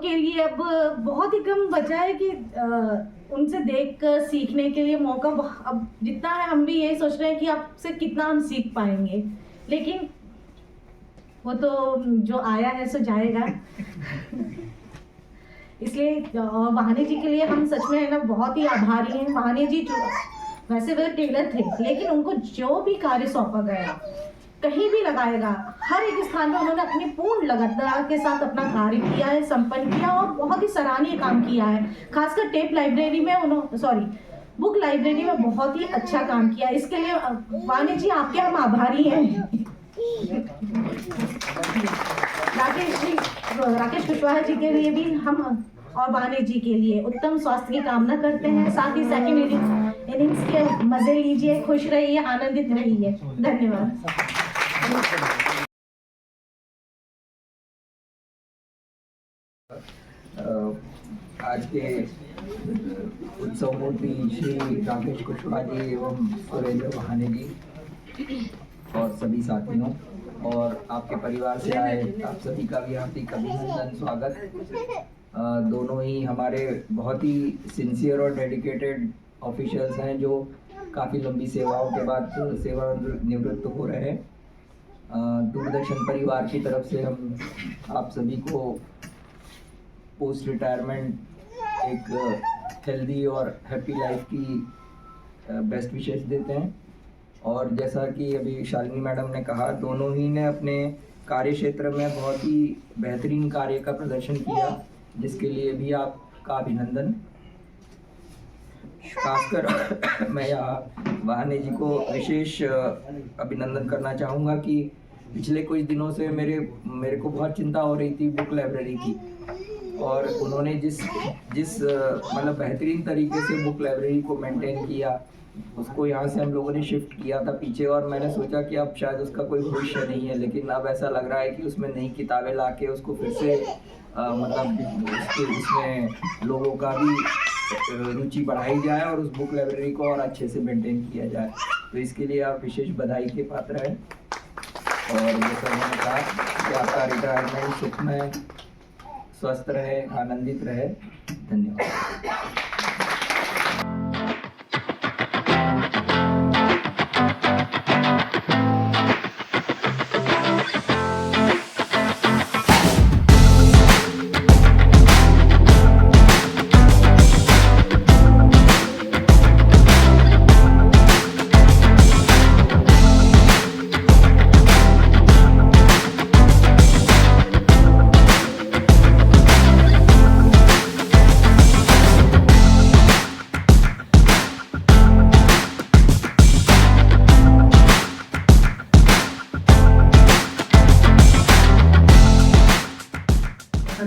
के लिए अब बहुत ही कम बचा है कि उनसे देख कर सीखने के लिए मौका अब जितना है हम भी यही सोच रहे हैं कि आपसे कितना हम सीख पाएंगे, लेकिन वो तो जो आया है सो जाएगा। इसलिए वहानी जी के लिए हम सच में है ना बहुत ही आभारी हैं। वहानी जी जो वैसे वे टेलर थे, लेकिन उनको जो भी कार्य सौंपा गया कहीं भी लगाएगा, हर एक स्थान में उन्होंने अपनी पूर्ण लगनता के साथ अपना कार्य किया है, संपन्न किया और बहुत ही सराहनीय काम किया है। खासकर टेप लाइब्रेरी में बुक लाइब्रेरी में बहुत ही अच्छा काम किया। इसके लिए वाणी जी आपके हम आभारी हैं। राकेश कुशवाहा जी के लिए भी हम और वाणी जी के लिए उत्तम स्वास्थ्य की कामना करते हैं। साथ ही सेकंड इनिंग्स के मजे लीजिए, खुश रहिए, आनंदित रहिए। धन्यवाद। आज के उत्सव मूर्ति श्री राकेश कुशवाहा जी एवं सुरेंद्र वहानी जी और सभी साथियों और आपके परिवार से आए आप सभी का भी हार्दिक अभिनंदन, स्वागत। दोनों ही हमारे बहुत ही सिंसियर और डेडिकेटेड ऑफिशियल्स हैं जो काफ़ी लंबी सेवाओं के बाद सेवानिवृत्त हो रहे हैं। दूरदर्शन परिवार की तरफ से हम आप सभी को पोस्ट रिटायरमेंट एक हेल्दी और हैप्पी लाइफ की बेस्ट विशेस देते हैं। और जैसा कि अभी शालिनी मैडम ने कहा, दोनों ही ने अपने कार्य क्षेत्र में बहुत ही बेहतरीन कार्य का प्रदर्शन किया, जिसके लिए भी आपका अभिनंदन। खासकर मैं यहाँ वहानी जी को विशेष अभिनंदन करना चाहूँगा कि पिछले कुछ दिनों से मेरे को बहुत चिंता हो रही थी बुक लाइब्रेरी की, और उन्होंने जिस मतलब बेहतरीन तरीके से बुक लाइब्रेरी को मेंटेन किया, उसको यहाँ से हम लोगों ने शिफ्ट किया था पीछे, और मैंने सोचा कि अब शायद उसका कोई भविष्य नहीं है, लेकिन अब ऐसा लग रहा है कि उसमें नई किताबें लाके उसको फिर से मतलब उसमें लोगों का भी रुचि बढ़ाई जाए और उस बुक लाइब्रेरी को और अच्छे से मेंटेन किया जाए। तो इसके लिए आप विशेष बधाई के पात्र हैं। और जैसा मैंने कहा कि आपका रिटायरमेंट सुखमय, स्वस्थ रहे, आनंदित रहे। धन्यवाद।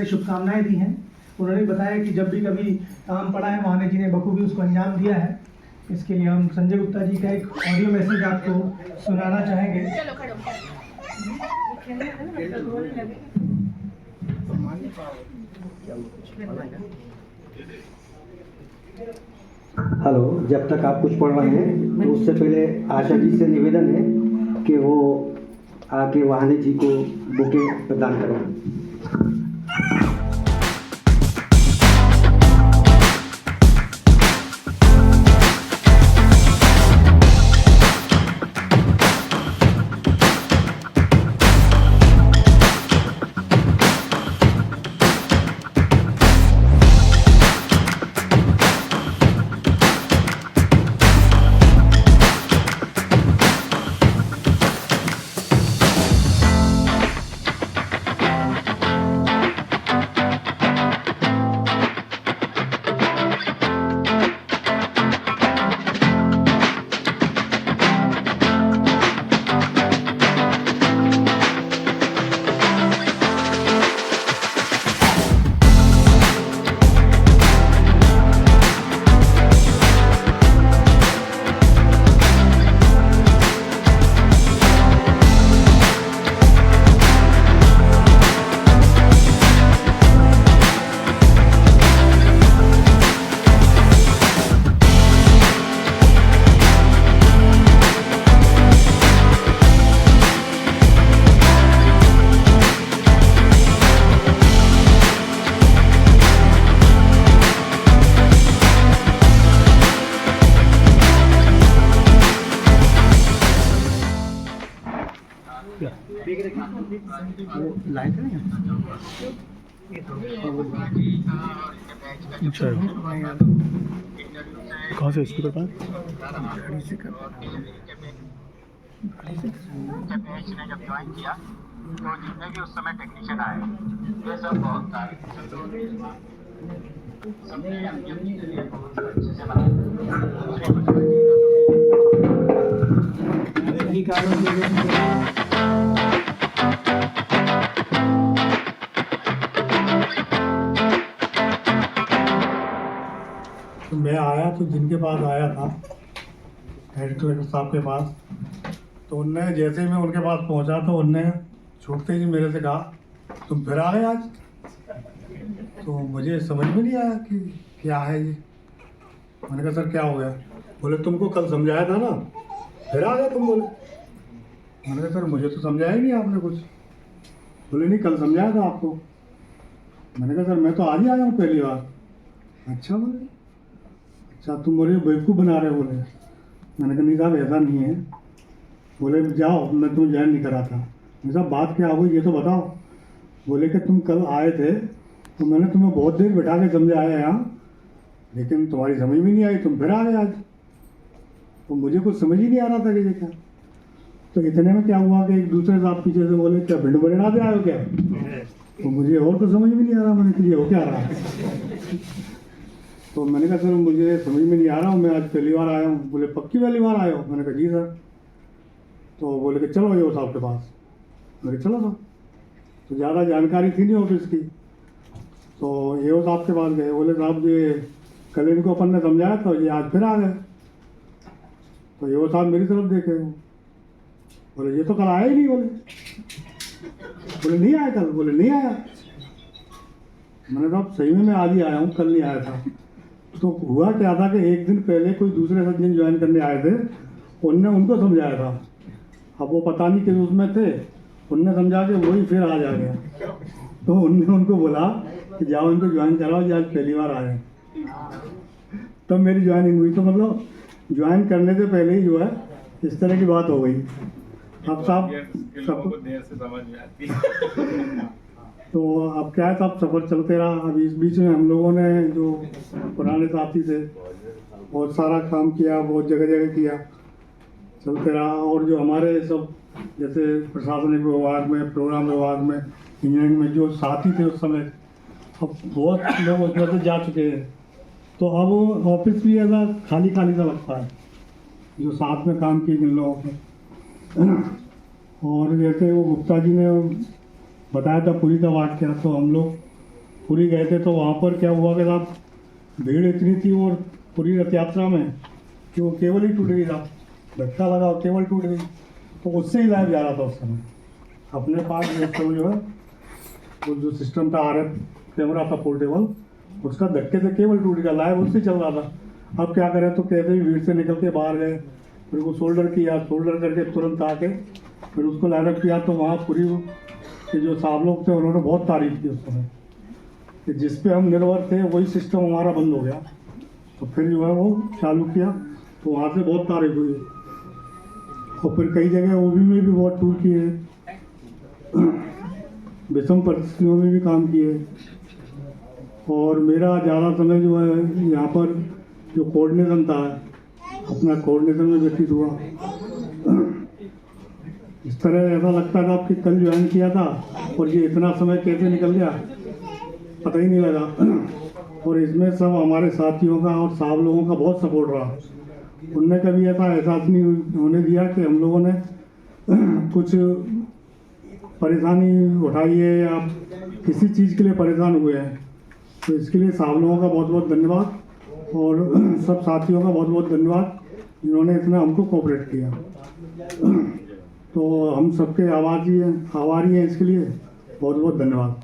शुभकामनाएं दी हैं। उन्होंने बताया कि जब भी कभी काम पड़ा है वहानी जी ने बखूबी उसको अंजाम दिया है। इसके लिए हम संजय गुप्ता जी का एक ऑडियो मैसेज आपको सुनाना चाहेंगे। हेलो, जब तक आप कुछ पढ़ रहे हैं तो उससे पहले आशा जी से निवेदन है कि वो आके वहानी जी को बुके प्रदान करें। लाइट है अच्छा कहाँ से स्पीकर पर जब ज्वाइन किया तो जितने भी उस समय टेक्नीशियन आए ये सब बहुत तो मैं आया तो जिनके पास आया था हेड कलेक्टर साहब के पास, तो उनने जैसे ही मैं उनके पास पहुंचा तो उनने छूटते ही मेरे से कहा तुम फिर आ गए आज। तो मुझे समझ में नहीं आया कि क्या है ये। मैंने कहा सर क्या हो गया? बोले तुमको कल समझाया था ना, फिर आ गए तुम। बोले मैंने कहा सर मुझे तो समझाया ही नहीं आपने कुछ। बोले नहीं कल समझाया था आपको। मैंने कहा सर मैं तो आज ही आया हूँ पहली बार। अच्छा बोले अच्छा तुम मुझे बेवकूफ़ बना रहे हो। बोले मैंने कहा नहीं साहब ऐसा नहीं है। बोले जाओ मैं तुम्हें ज्वाइन नहीं करा था। मैं साहब बात क्या हो गई ये तो बताओ। बोले कि तुम कल आए थे तो मैंने तुम्हें बहुत देर बैठा के समझाया यहाँ, लेकिन तुम्हारी समझ में नहीं आई, तुम फिर आ गए आज। तो मुझे कुछ समझ ही नहीं आ रहा था कि ये क्या। तो इतने में क्या हुआ कि एक दूसरे साहब पीछे से बोले क्या भिंड बरेड़ा से आए हो क्या? तो मुझे और तो समझ में नहीं आ रहा। मैंने कहा ये हो क्या रहा है? तो मैंने कहा सर मुझे समझ में नहीं आ रहा हूँ, मैं आज पहली बार आया हूँ। बोले पक्की पहली बार आए हो? मैंने कहा जी सर। तो बोले कि चलो ये साहब के पास। मैंने कहा चलो सर। तो ज़्यादा जानकारी थी नहीं ऑफिस की, तो ये साहब के पास गए। बोले साहब ये कल इनको अपन ने समझाया था, ये आज फिर आ गए। तो ये साहब मेरी तरफ देखे, बोले ये तो कल आया ही नहीं। बोले नहीं आया कल? बोले नहीं आया। मैंने कहा सही में मैं आज ही आया हूँ, कल नहीं आया था। तो हुआ क्या था कि एक दिन पहले कोई दूसरे सज्जन ज्वाइन करने आए थे, उनने उनको समझाया था। अब वो पता नहीं किस उसमें थे, उनने समझा के वही फिर आज आ गया। तो उनने उनको बोला कि जाओ इनको ज्वाइन कराओ, ये आज पहली बार आए। तब मेरी ज्वाइनिंग हुई। तो मतलब ज्वाइन करने से पहले ही जो है इस तरह की बात हो गई। अब साहब सब देर से समझ में आती है। तो अब क्या है साहब सफ़र चलते रहा। अब इस बीच में हम लोगों ने जो पुराने साथी थे बहुत सारा काम किया, बहुत जगह जगह किया, चलते रहा। और जो हमारे सब जैसे प्रशासनिक विभाग में, प्रोग्राम विभाग में, इंजीनियरिंग में जो साथी थे उस समय, अब बहुत लोग उसमें से जा चुके हैं। तो अब ऑफिस भी ऐसा खाली खाली सा लगता है जो साथ में काम किए जिन लोगों के। और जैसे वो गुप्ता जी ने बताया था पूरी का वाक़या, तो हम लोग पूरी गए थे। तो वहाँ पर क्या हुआ कि साहब भीड़ इतनी थी और पूरी रथ यात्रा में कि वो केवल ही टूट गई था, धक्का लगा और केवल टूट गई। तो उससे ही लाइव जा रहा था उस समय। अपने पास जो है वो जो सिस्टम था RF कैमरा था पोर्टेबल, उसका धक्के से केबल टूट गया, लाइव उससे चल रहा था। अब क्या करें, तो कैसे भी भीड़ से निकल के बाहर गए, फिर वो सोल्डर किया, सोल्डर करके तुरंत आके फिर उसको लाइन अप किया। तो वहाँ पूरी के जो साहब लोग थे उन्होंने बहुत तारीफ की उस समय कि जिस पे हम निर्भर थे वही सिस्टम हमारा बंद हो गया। तो फिर जो है वो चालू किया, तो वहाँ से बहुत तारीफ हुई। और फिर कई जगह OB में भी बहुत टूर किए, विषम परिस्थितियों में भी काम किए। और मेरा ज़्यादा समय जो है यहाँ पर जो कोऑर्डिनेशन था, अपना कोऑर्डिनेशन में व्यतीत हुआ। इस तरह ऐसा लगता था कि कल ज्वाइन किया था और ये इतना समय कैसे निकल गया पता ही नहीं लगा। और इसमें सब हमारे साथियों का और साहब लोगों का बहुत सपोर्ट रहा। उनने कभी ऐसा एहसास नहीं होने दिया कि हम लोगों ने कुछ परेशानी उठाई है या किसी चीज़ के लिए परेशान हुए हैं। तो इसके लिए साहब लोगों का बहुत बहुत धन्यवाद और सब साथियों का बहुत बहुत धन्यवाद जिन्होंने इतना हमको कोऑपरेट किया। तो हम सबके आभारी हैं इसके लिए, बहुत बहुत धन्यवाद।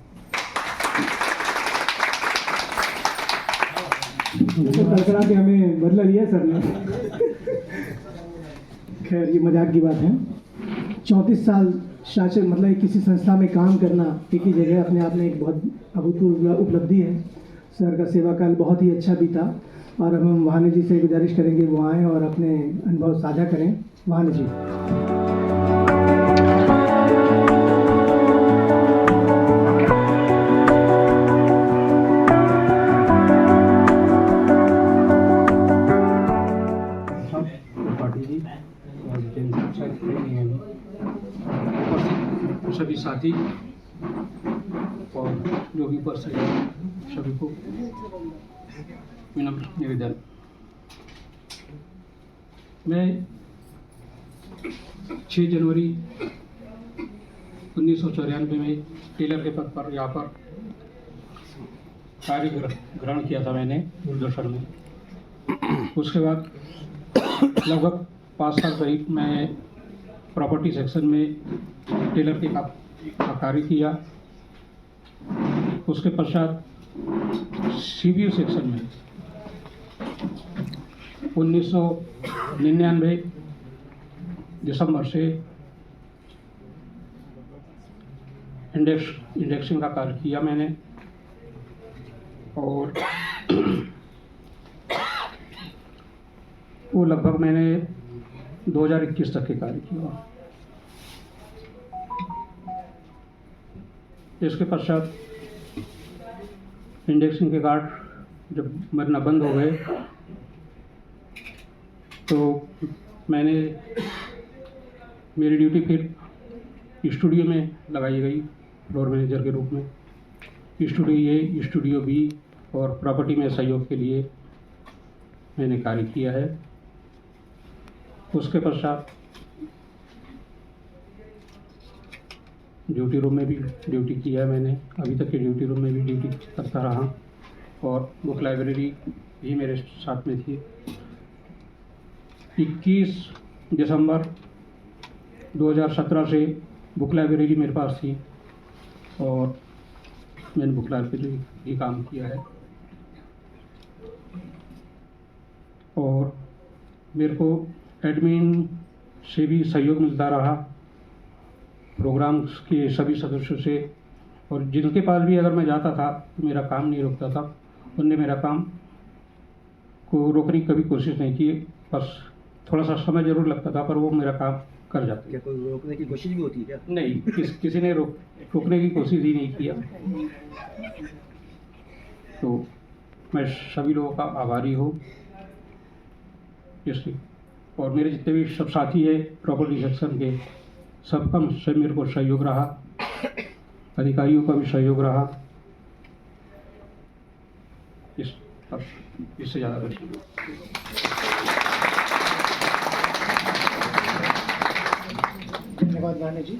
कड़कड़ा के हमें बदला लिया सर ने। खैर ये मजाक की बात है। 34 साल शासन मतलब किसी संस्था में काम करना एक ही जगह अपने आप में एक बहुत अभूतपूर्व उपलब्धि है। सर का सेवा काल बहुत ही अच्छा बीता और अब हम वाहनी जी से गुजारिश करेंगे वो आएँ और अपने अनुभव साझा करें। वाहनी जी। त्रिपाठी जी और जैन शिक्षक प्रेमी उपस्थित सभी साथी और जो भी उपस्थित हैं सभी को विनम्र निवेदन। मैं 6 जनवरी 1994 में टेलर के पद पर यहाँ पर कार्य ग्रहण किया था मैंने दूरदर्शन में। उसके बाद लगभग 5 साल करीब मैं प्रॉपर्टी सेक्शन में टेलर के का कार्य किया। उसके पश्चात सीबीयू सेक्शन में 1999 दिसंबर से इंडेक्सिंग का कार्य किया मैंने और वो लगभग मैंने 2021 तक के कार्य किया। इसके पश्चात इंडेक्सिंग के कार्ड जब बनना बंद हो गए तो मैंने मेरी ड्यूटी फिर स्टूडियो में लगाई गई फ्लोर मैनेजर के रूप में। स्टूडियो ए, स्टूडियो बी और प्रॉपर्टी में सहयोग के लिए मैंने कार्य किया है। उसके पश्चात ड्यूटी रूम में भी ड्यूटी किया है मैंने। अभी तक के ड्यूटी रूम में भी ड्यूटी करता रहा और बुक लाइब्रेरी भी मेरे साथ में थी। 21 दिसंबर 2017 से बुक लाइब्रेरी मेरे पास थी और मैंने बुक लाइब्रेरी भी काम किया है। और मेरे को एडमिन से भी सहयोग मिलता रहा, प्रोग्राम्स के सभी सदस्यों से, और जिनके पास भी अगर मैं जाता था तो मेरा काम नहीं रुकता था। उनने मेरा काम को रोकने की कभी कोशिश नहीं की, बस थोड़ा सा समय ज़रूर लगता था पर वो मेरा काम कर जाते। क्या कोई रोकने की कोशिश भी होती है क्या? नहीं, किसी ने रोकने की कोशिश ही नहीं किया। तो मैं सभी लोगों का आभारी हूँ इसलिए। और मेरे जितने भी सब साथी हैं प्रॉपर्टी सेक्शन के, सबका मुझसे मेरे को सहयोग रहा, अधिकारियों का भी सहयोग रहा। इससे ज़्यादा कुछ नहीं। धन्यवाद वाणी जी।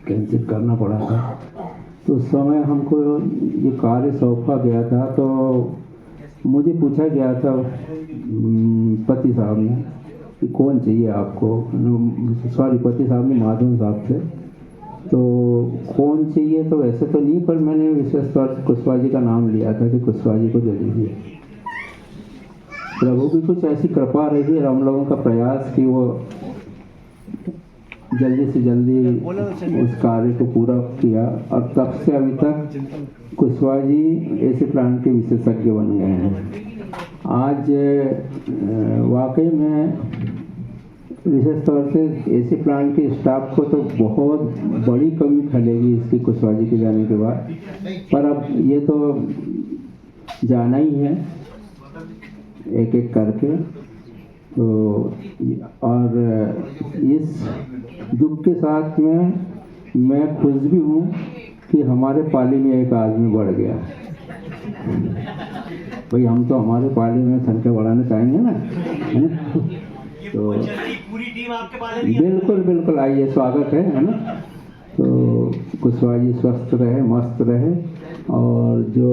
कैंसिल करना पड़ा था तो उस समय हमको ये कार्य सौंपा गया था, तो मुझे पूछा गया था पति साहब ने कि कौन चाहिए आपको, सॉरी पति साहब ने माधवन साहब थे, तो कौन चाहिए, तो वैसे तो नहीं, पर मैंने विशेष तौर से कुशवाहा जी का नाम लिया था कि कुशवाहा जी को दे दीजिए। प्रभु की कुछ ऐसी कृपा रही और हम लोगों का प्रयास कि वो जल्दी से जल्दी उस कार्य को पूरा किया, और तब से अभी तक कुशवाहा जी ऐसे प्लांट के विशेषज्ञ बन गए हैं। आज वाकई में विशेष तौर से एसी प्लांट के स्टाफ को तो बहुत बड़ी कमी खलेगी इसकी कुशवाहा जी के जाने के बाद, पर अब ये तो जाना ही है एक एक करके। तो और इस दुख के साथ में मैं खुश भी हूँ कि हमारे पाली में एक आदमी बढ़ गया। भाई हम तो हमारे पाली में संख्या बढ़ाना चाहेंगे ना, है ना? तो पूरी टीम आपके पाले में बिल्कुल बिल्कुल आइए, स्वागत है ना? तो कुशवाहा जी स्वस्थ रहे, मस्त रहे, और जो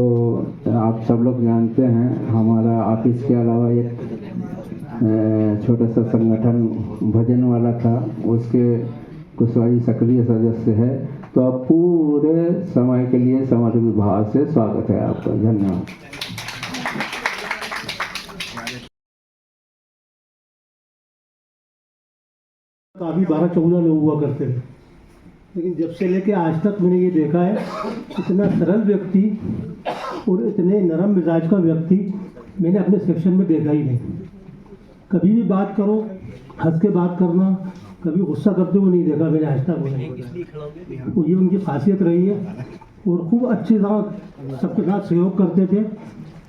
आप सब लोग जानते हैं हमारा ऑफिस के अलावा एक छोटा सा संगठन भजन वाला था, उसके कुशवाहा जी सक्रिय सदस्य है। तो आप पूरे समय के लिए समर्पित भाव से स्वागत है आपका। धन्यवाद। काफ़ी 12-14 लोग हुआ करते थे, लेकिन जब से लेके आज तक मैंने ये देखा है, इतना सरल व्यक्ति और इतने नरम मिजाज का व्यक्ति मैंने अपने सेक्शन में देखा ही नहीं। कभी भी बात करो हंस के बात करना, कभी गुस्सा करते हुए नहीं देखा मैंने आज तक। वो ये उनकी खासियत रही है, और खूब अच्छे साथ सबके साथ सहयोग करते थे,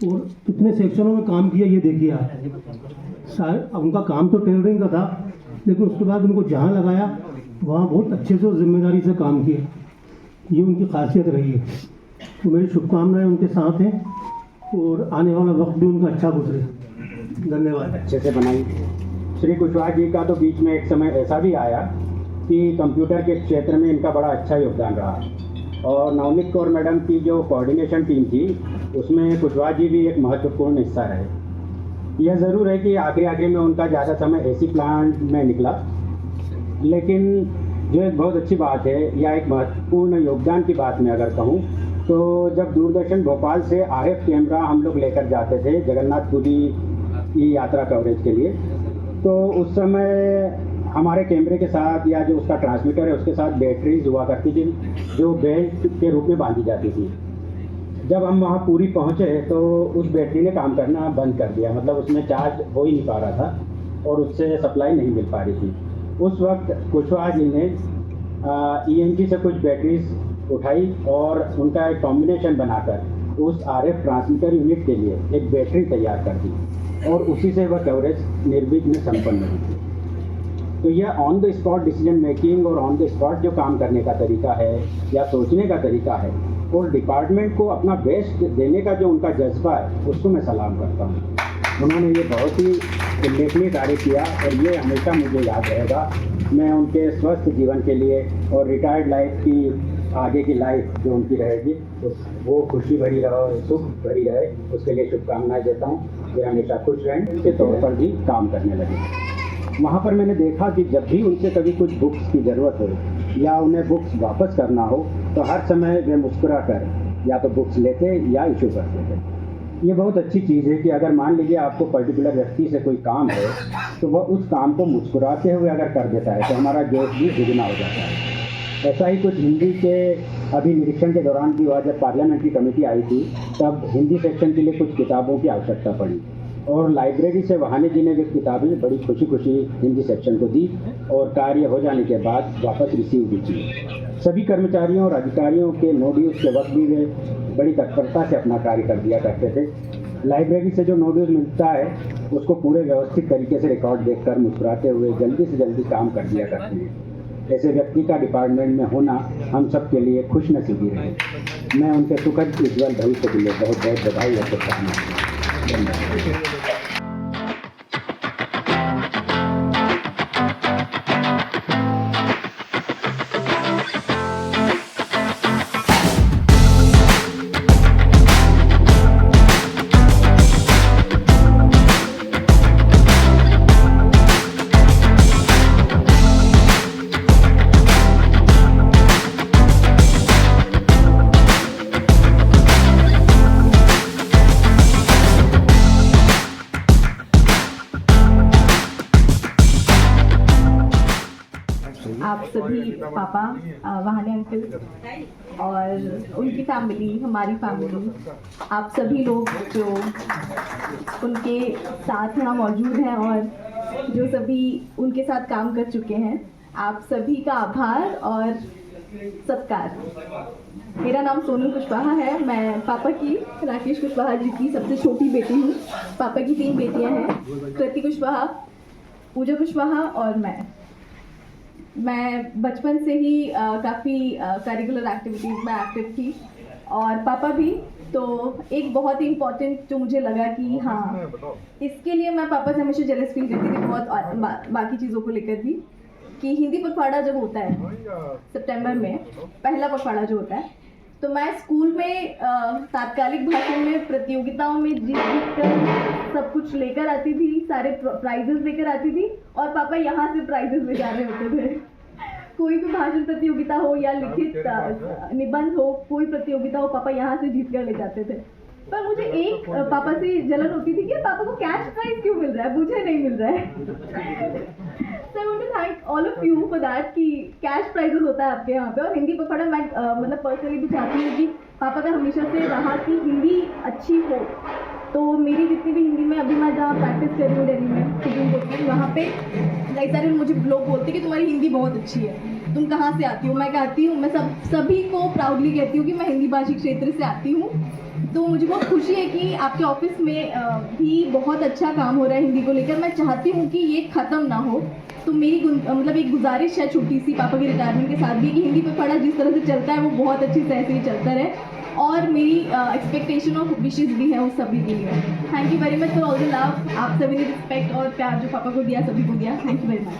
और कितने सेक्शनों में काम किया ये देखिए आप। उनका काम तो टेलरिंग का था, लेकिन उसके बाद उनको जहाँ लगाया वहाँ बहुत अच्छे से और जिम्मेदारी से काम किया। ये उनकी खासियत रही है। तो मेरी शुभकामनाएं उनके साथ हैं, और आने वाला वक्त भी उनका अच्छा गुजरे। धन्यवाद। अच्छे से बनाई। श्री कुशवाहा जी का तो बीच में एक समय ऐसा भी आया कि कंप्यूटर के क्षेत्र में इनका बड़ा अच्छा योगदान रहा, और नवनीत कौर मैडम की जो कोऑर्डिनेशन टीम थी उसमें कुशवाहा जी भी एक महत्वपूर्ण हिस्सा रहे। यह ज़रूर है कि आखिरी में उनका ज़्यादा समय एसी प्लांट में निकला, लेकिन जो एक बहुत अच्छी बात है या एक महत्वपूर्ण योगदान की बात मैं अगर कहूँ, तो जब दूरदर्शन भोपाल से RF कैमरा हम लोग लेकर जाते थे जगन्नाथपुरी की यात्रा कवरेज के लिए, तो उस समय हमारे कैमरे के साथ या जो उसका ट्रांसमीटर है उसके साथ बैटरीज हुआ करती थी, जो बेल्ट के रूप में बांधी जाती थी। जब हम वहाँ पूरी पहुँचे तो उस बैटरी ने काम करना बंद कर दिया, मतलब उसमें चार्ज हो ही नहीं पा रहा था और उससे सप्लाई नहीं मिल पा रही थी। उस वक्त कुशवाहा जी ने EMG से कुछ बैटरीज उठाई और उनका एक कॉम्बिनेशन बनाकर उस RF ट्रांसमीटर यूनिट के लिए एक बैटरी तैयार कर दी, और उसी से वह कवरेज निर्विघ्न संपन्न हुई। तो यह on the spot decision making और ऑन द स्पॉट जो काम करने का तरीका है या सोचने का तरीका है, और डिपार्टमेंट को अपना बेस्ट देने का जो उनका जज्बा है, उसको मैं सलाम करता हूँ। उन्होंने ये बहुत ही उल्लेखनीय कार्य किया और ये हमेशा मुझे याद रहेगा। मैं उनके स्वस्थ जीवन के लिए और रिटायर्ड लाइफ की आगे की लाइफ जो उनकी रहेगी वो खुशी भरी रहे, सुख भरी रहे, उसके लिए शुभकामनाएं देता हूँ। वे हमेशा खुश रहें, के तौर पर भी काम करने लगे। वहाँ पर मैंने देखा कि जब भी उनसे कभी कुछ बुक्स की ज़रूरत हो या उन्हें बुक्स वापस करना हो, तो हर समय वे मुस्कुरा कर या तो बुक्स लेते या इशू करते थे। ये बहुत अच्छी चीज़ है कि अगर मान लीजिए आपको पर्टिकुलर व्यक्ति से कोई काम है, तो वह उस काम को मुस्कुराते हुए अगर कर देता है तो हमारा जोश भी दुगना हो जाता है। ऐसा ही कुछ हिंदी के अभी निरीक्षण के दौरान भी हुआ। जब पार्लियामेंट्री कमेटी आई थी तब हिंदी सेक्शन के लिए कुछ किताबों की आवश्यकता पड़ी, और लाइब्रेरी से वहाने जी ने वे किताबें बड़ी खुशी खुशी हिंदी सेक्शन को दी, और कार्य हो जाने के बाद वापस रिसीव भी की। सभी कर्मचारियों और अधिकारियों के नो ड्यूज के वक्त भी वे बड़ी तत्परता से अपना कार्य कर दिया करते थे। लाइब्रेरी से जो नो ड्यूज मिलता है उसको पूरे व्यवस्थित तरीके से रिकॉर्ड देखकर मुस्कुराते हुए जल्दी से जल्दी काम कर दिया करते हैं। ऐसे व्यक्ति का डिपार्टमेंट में होना हम सब के लिए खुशनसीबी रहे। मैं उनके सुखद उज्ज्वल भविष्य के लिए बहुत बहुत बधाई और शुभकामनाएं। धन्यवाद। सभी पापा, वहाने अंकल और उनकी फैमिली, हमारी फैमिली, आप सभी लोग जो उनके साथ यहाँ मौजूद हैं और जो सभी उनके साथ काम कर चुके हैं, आप सभी का आभार और सत्कार। मेरा नाम सोनल कुशवाहा है। मैं पापा की, राकेश कुशवाहा जी की सबसे छोटी बेटी हूँ। पापा की 3 बेटियाँ हैं, कृति कुशवाहा, पूजा कुशवाहा और मैं बचपन से ही काफ़ी करिकुलर एक्टिविटीज़ में एक्टिव थी और पापा भी। तो एक बहुत ही इम्पोर्टेंट जो मुझे लगा कि हाँ, इसके लिए मैं पापा से हमेशा जेलस फील करती थी बहुत बाकी चीज़ों को लेकर भी, कि हिंदी पखवाड़ा जब होता है सितंबर में, पहला पखवाड़ा जो होता है, तो मैं स्कूल में तात्कालिक भाषण में प्रतियोगिताओं में जीत कर सब कुछ लेकर आती थी, सारे प्राइजेस लेकर आती थी और पापा यहाँ से प्राइजेस ले जा रहे होते थे। कोई भी भाषण प्रतियोगिता हो या लिखित निबंध हो, कोई प्रतियोगिता हो, पापा यहाँ से जीत कर ले जाते थे। पर मुझे एक पापा से जलन होती थी कि पापा को कैश प्राइज क्यों मिल रहा है, मुझे नहीं मिल रहा है। So I want to thank all of you for that कि कैश प्राइजेस होता है आपके यहाँ पे। और हिंदी पखवाड़ा मैं मतलब पर्सनली भी चाहती हूँ कि पापा का हमेशा से रहा कि हिंदी अच्छी हो। तो मेरी जितनी भी हिंदी में अभी मैं जहाँ प्रैक्टिस कर रही हूँ दिल्ली में सुप्रीम कोर्ट में, वहाँ पे कई सारे मुझे लोग बोलते हैं कि तुम्हारी हिंदी बहुत अच्छी है, तुम कहाँ से आती हो। मैं कहती हूँ, मैं सभी को प्राउडली कहती हूँ कि मैं हिंदी भाषी क्षेत्र से आती हूँ। तो मुझे बहुत खुशी है कि आपके ऑफिस में भी बहुत अच्छा काम हो रहा है हिंदी को लेकर। मैं चाहती हूँ कि ये ख़त्म ना हो। तो मेरी मतलब एक गुजारिश है छोटी सी पापा के रिटायरमेंट के साथ भी कि हिंदी पखवाड़ा जिस तरह से चलता है वो बहुत अच्छी तरह से ही चलता रहे। और मेरी एक्सपेक्टेशन और विशेष भी है उस सभी के लिए। Thank you very much for all the love. आप सभी ने रिस्पेक्ट और प्यार जो पापा को दिया, सभी को दिया। Thank you very much.